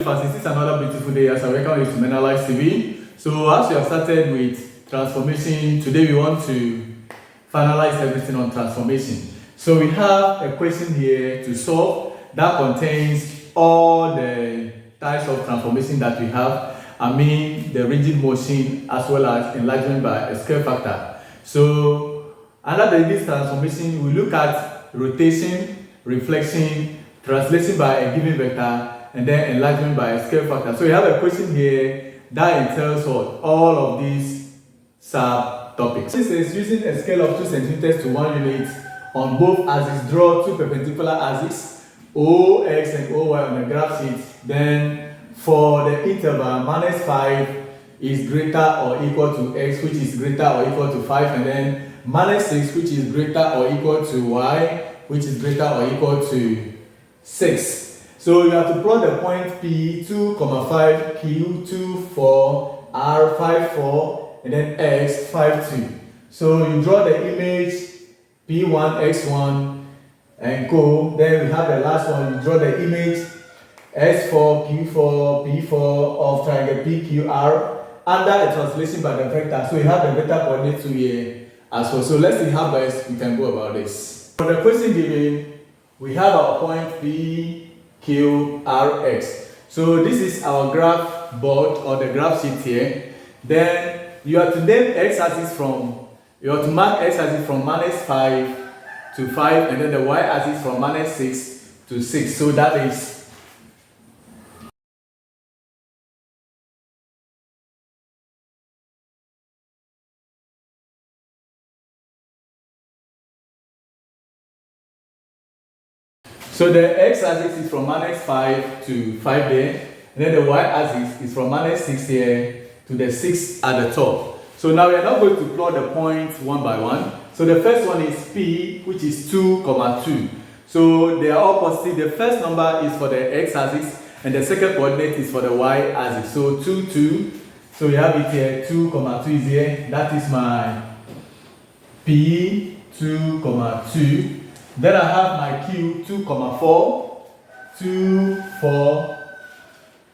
This is another beautiful day as I welcome you to Menalights TV. So as we have started with transformation, today we want to finalize everything on transformation. So we have a question here to solve that contains all the types of transformation that we have. I mean the rigid motion as well as enlargement by a scale factor. So under this transformation, we look at rotation, reflection, translation by a given vector, and then enlargement by a scale factor. So we have a question here that entails all of these subtopics. This is using a scale of 2 centimeters to 1 unit on both axes. Draw two perpendicular axes, OX and OY on the graph sheet. Then for the interval, -5 is greater or equal to X, which is greater or equal to 5, and then -6, which is greater or equal to Y, which is greater or equal to 6. So you have to plot the point P 2,5, Q 2, 4, R 5, 4, and then X 5, 2. So you draw the image P1, X1, and go. Then we have the last one. You draw the image S4, Q4, P4 of triangle PQR under a translation by the vector. So you have the vector coordinate here as well. So let's see how best we can go about this. For the question given, we have our point P, Q, R, X. So this is our graph board or the graph sheet here. Then you have to name x-axis you have to mark x-axis from -5 to 5, and then the y-axis from -6 to 6. So that is so the x-axis is from -5 to 5 there, and then the y-axis is from -6 here to the 6 at the top. So now we are not going to plot the points one by one. So the first one is P, which is 2,2. So they are all positive. The first number is for the x-axis, and the second coordinate is for the y-axis. So 2, 2. So we have it here, 2,2 is here. That is my P, 2,2. Then I have my Q, 2,4, 2, 4,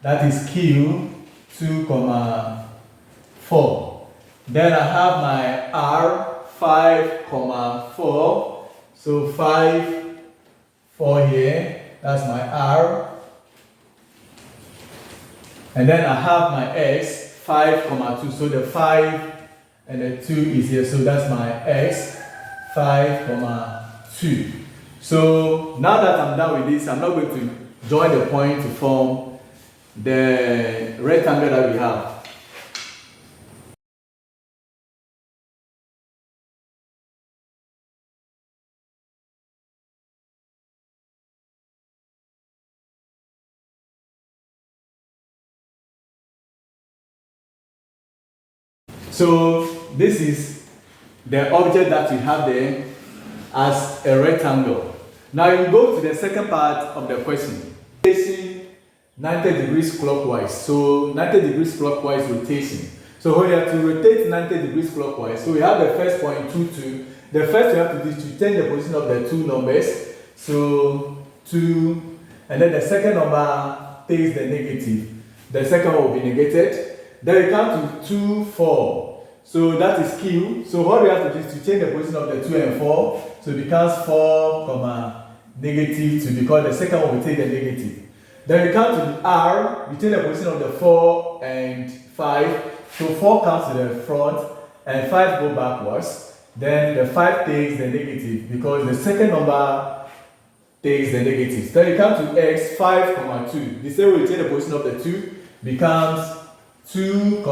that is Q, 2,4. Then I have my R, 5,4, so 5, 4 here, that's my R. And then I have my X, 5,2, so the 5 and the 2 is here, so that's my X, 5,2. So now that I'm done with this, I'm not going to join the point to form the rectangle that we have. So this is the object that we have there as a rectangle. Now you go to the second part of the question. Facing 90 degrees clockwise. So 90 degrees clockwise rotation. So we have to rotate 90 degrees clockwise. So we have the first point 2, 2. The first we have to do is to change the position of the two numbers. So 2, and then the second number takes the negative. The second one will be negated. Then we come to 2, 4. So that is Q. So what we have to do is to change the position of the 2 and 4. So it becomes 4, -2, because the second one will take the negative. Then we come to the R. We change the position of the 4 and 5. So 4 comes to the front and 5 go backwards. Then the 5 takes the negative because the second number takes the negative. Then we come to X, 5, 2. The same way we change the position of the 2 becomes 2,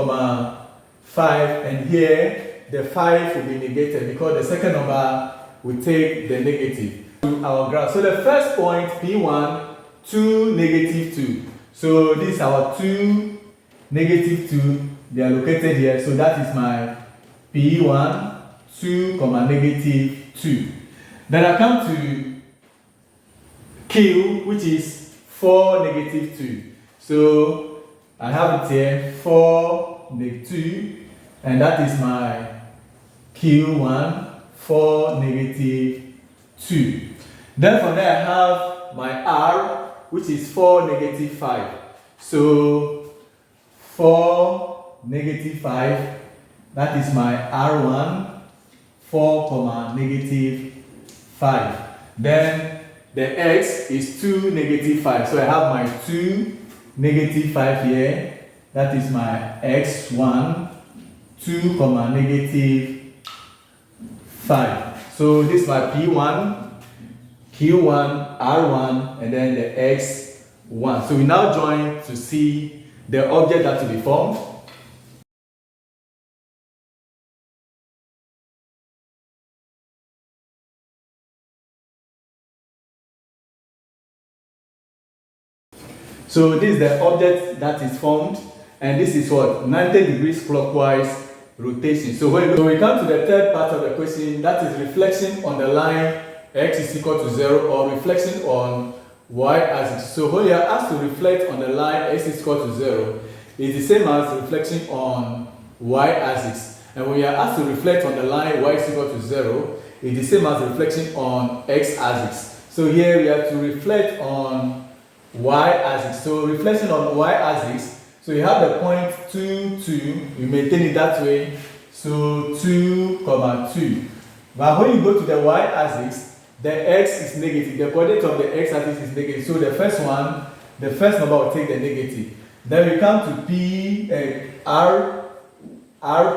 5, and here the 5 will be negated because the second number will take the negative to our graph. So the first point, P1, 2, -2. So these are our 2, -2. They are located here. So that is my P1, 2, -2. Then I come to Q, which is 4, -2. So I have it here, 4, -2, and that is my Q1, 4, -2. Then from there I have my R, which is 4, -5. So 4, negative 5, that is my R1, 4, comma, negative 5. Then the X is 2, negative 5. So I have my 2, negative 5 here. That is my X1, 2, comma, negative 5. So this is my P1, Q1, R1, and then the X1. So we now join to see the object that will be formed. So this is the object that is formed, and this is what? 90 degrees clockwise rotation. So when we come to the third part of the question, that is reflection on the line x is equal to 0 or reflection on y-axis. So when you are asked to reflect on the line x is equal to 0, it's the same as reflection on y-axis. And when you are asked to reflect on the line y is equal to 0, it's the same as reflection on x-axis. So here we have to reflect on y-axis. So reflection on y-axis, so you have the point 2, 2, you maintain it that way, so 2, comma 2. But when you go to the y-axis, the x is negative, the coordinate of the x-axis is negative, so the first number will take the negative. Then we come to P, R,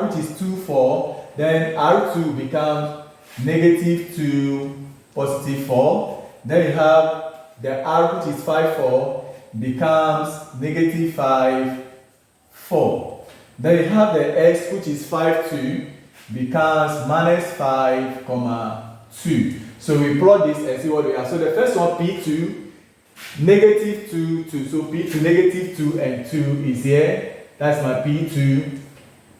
which is 2, 4, then R2 becomes negative 2, positive 4. Then you have the R, which is 5, 4, becomes negative 5, 4. Then you have the X, which is 5, 2, becomes minus 5, comma 2. So we plot this and see what we have. So the first one, P2, negative 2, 2. So P2, negative 2 and 2 is here. That's my P2,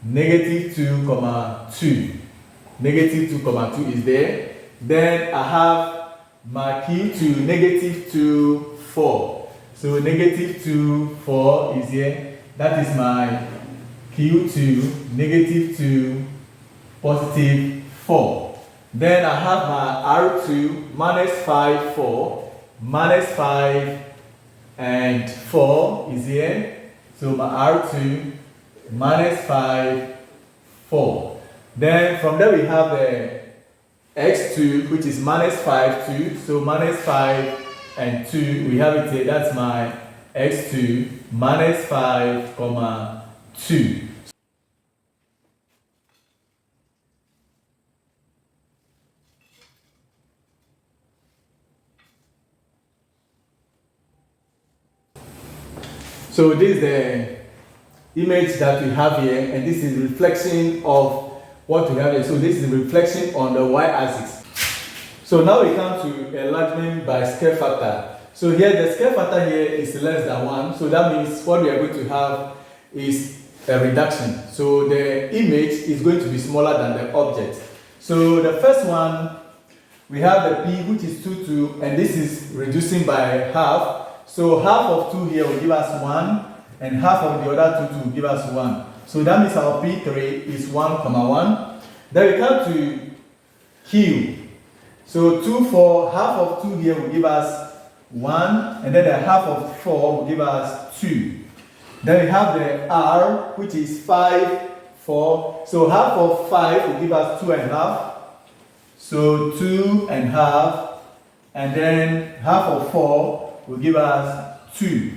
negative 2, comma 2. Negative 2, comma 2 is there. Then I have my Q2, negative 2, 4. So negative 2, 4 is here. That is my Q2, negative 2, positive 4. Then I have my R2, minus 5, 4. Minus 5 and 4 is here. So my R2, minus 5, 4. Then from there we have the x2, which is minus 5, 2. So minus 5 and 2, we have it here. That's my x2, minus 5, comma 2. So this is the image that we have here, and this is reflection of what we have here. So this is reflection on the y-axis. So now we come to enlargement by scale factor. So here the scale factor here is less than 1. So that means what we are going to have is a reduction. So the image is going to be smaller than the object. So the first one, we have the P, which is 2, 2, and this is reducing by half. So half of 2 here will give us 1, and half of the other 2 will give us 1. So that means our P3 is 1, comma 1. Then we come to Q. So 2, 4, half of 2 here will give us 1, and then the half of 4 will give us 2. Then we have the R, which is 5, 4. So half of 5 will give us 2 and a half. So 2 and a half, and then half of 4 will give us 2.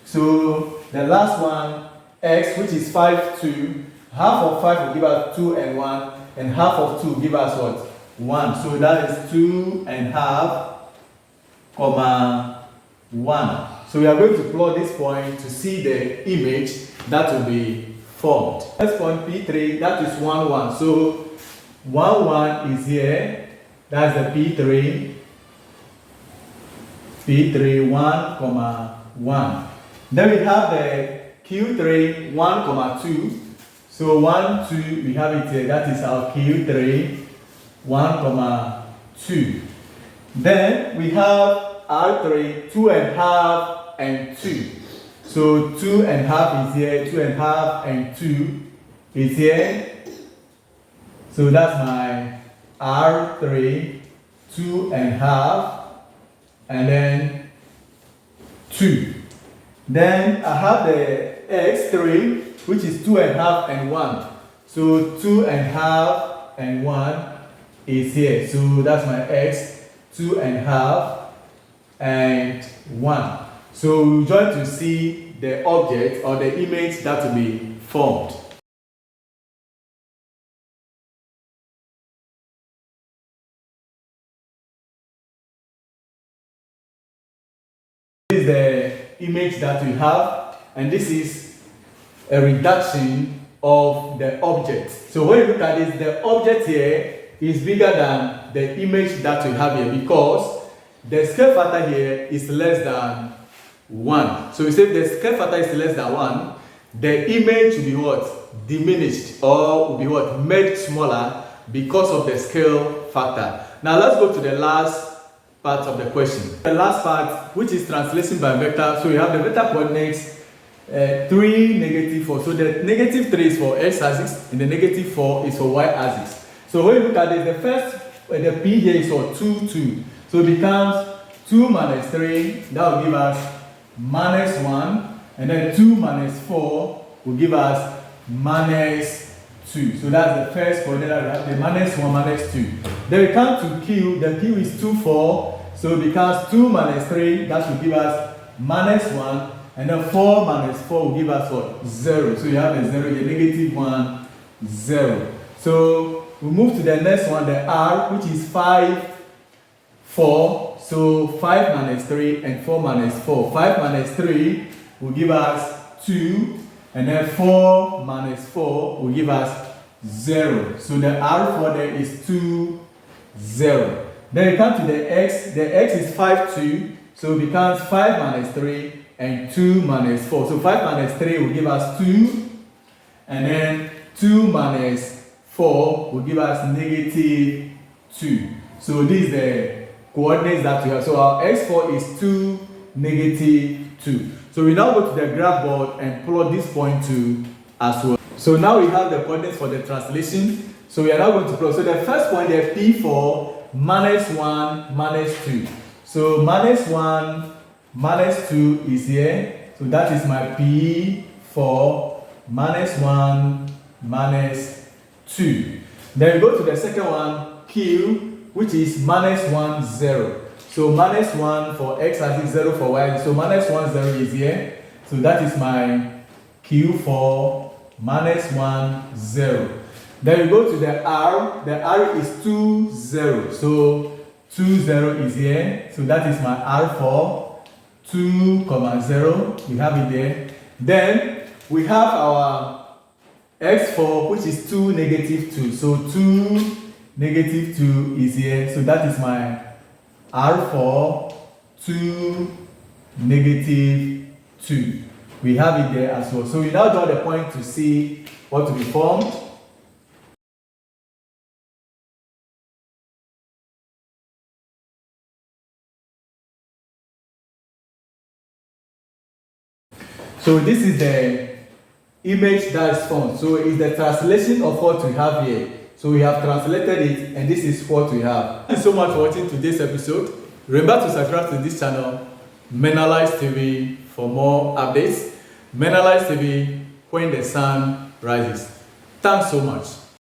So the last one, X, which is 5, 2, half of 5 will give us 2 and 1, and half of 2 will give us what? 1. So that is 2 and a half, comma 1. So we are going to plot this point to see the image that will be formed. Next point, P3, that is 1, 1. So 1, 1 is here. That's the P3. P3, 1, comma 1. Then we have the Q3, 1, comma 2. So 1, 2, we have it here. That is our Q3, 1, comma 2. Then we have R3, 2 and a half and 2. So 2 and a half is here, 2 and a half and 2 is here. So that's my R3, 2 and a half, and then 2. Then I have the x3, which is 2.5 and 1. So 2.5 and 1 is here. So that's my x, 2.5 and 1. So we're going to see the object or the image that will be formed. This is the image that we have, and this is a reduction of the object. So when you look at this, the object here is bigger than the image that we have here because the scale factor here is less than 1. So we say the scale factor is less than 1, the image will be what? Diminished, or will be what? Made smaller because of the scale factor. Now let's go to the last part of the question. The last part, which is translation by vector. So we have the vector coordinates 3, -4. So the -3 is for x-axis and the -4 is for y-axis. So when you look at this, the first, the p here is for 2, 2. So it becomes 2 minus 3, that will give us minus 1. And then 2 minus 4 will give us minus 2. So that's the first coordinate that we have, the minus 1, minus 2. Then we come to q, the q is 2, 4. So it becomes 2 minus 3, that will give us minus 1. And then 4 minus 4 will give us what? 0. So you have a 0, the -1, 0. So we move to the next one, the r, which is 5, 4. So 5 minus 3 and 4 minus 4. 5 minus 3 will give us 2. And then 4 minus 4 will give us 0. So the r for there is 2, 0. Then we come to the x. The x is 5, 2. So it becomes 5 minus 3 and 2 minus 4. So 5 minus 3 will give us 2. And then 2 minus 4 will give us -2. So this is the coordinates that we have. So our x4 is 2, -2. So we now go to the graph board and plot this point 2 as well. So now we have the coordinates for the translation. So we are now going to plot. So the first point, the p4, -1, -2. So -1, -2 is here. So that is my p4, -1, -2. Then we go to the second one, q, which is -1, 0. So -1 for x-axis, 0 for y. So -1, 0 is here. So that is my q4, -1, 0. Then we go to the r. The r is 2, 0. So 2, 0 is here. So that is my r4, 2, 0. We have it there. Then we have our x4, which is 2, -2. So 2, -2 is here. So that is my r4, 2, -2. We have it there as well. So we now draw the point to see what to be formed. So this is the image that is formed. So it's the translation of what we have here. So we have translated it, and this is what we have. Thank you so much for watching today's episode. Remember to subscribe to this channel, Menalights TV, for more updates. Menalights TV, when the sun rises. Thanks so much.